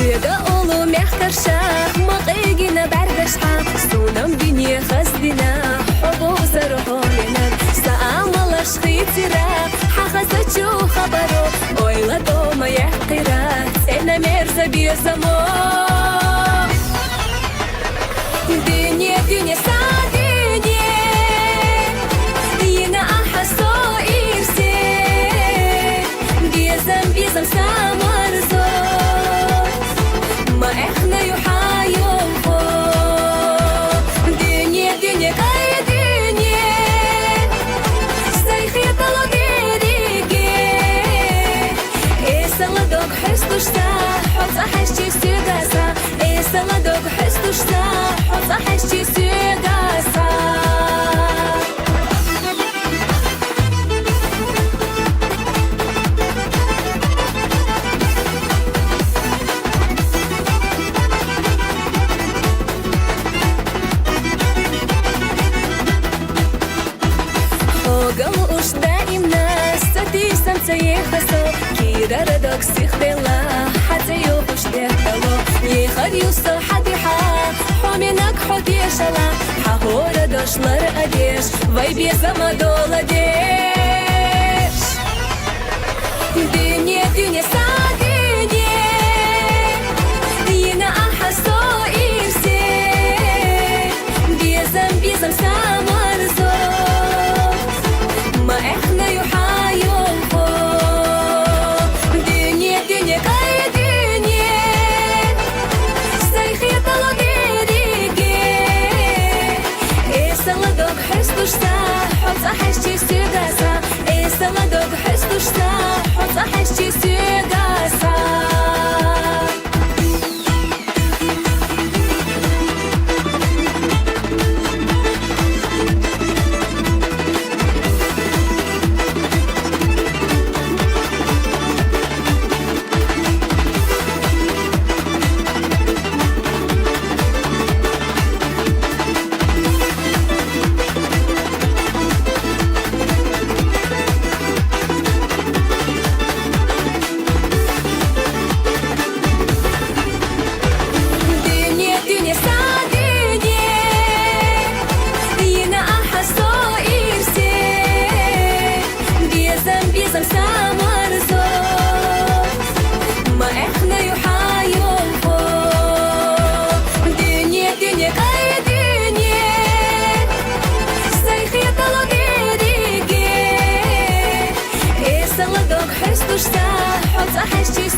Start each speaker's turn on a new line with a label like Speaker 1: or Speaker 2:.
Speaker 1: Сыга олу мягкарша, мaqigina бардашха, Сунам бине хаздина, хубу сарухолина, Саамалаш хитира, хахасачу хабаро, Ойла дома яхтира, Сена мерза бизамо. Дине, дине, садине, Ина ахасо ирсе, Бизам, бизам, самарзо, ما احنا يحايون فوق دنيا دنيا كاي دنيا سايخي طلو ديريكي إيسالا دوك حستوشتا حوت أحشتي سيغاسا إيسالا دوك حستوشتا حوت أحشتي سيغاسا قلوش دائم ناس ستيسم تيخسو كيرا ردوك سيخبلا حتى يوخش ديخلو يخد يوصل حديحا حومينك حديشلا حهورا دوشلر أديش ويبي زمدول أديش دنيا دنيا ساديني ينا أحسو إرسي بيزم بيزم سامرزو ما احنا يحايون فوق دنيا دنيا كاي دنيا سايخي طلو ديريكي إيسالا دوك حستوشتا حوت أحشتي سيغاسا إيسالا دوك حستوشتا حوت أحشتي سيغاسا بيزم سامرزو ما احنا يحايون فوق دنيا دنيا كاي دنيا سايخي طلو ديريكي إيسالا دوك حستوشتا حوت أحشتي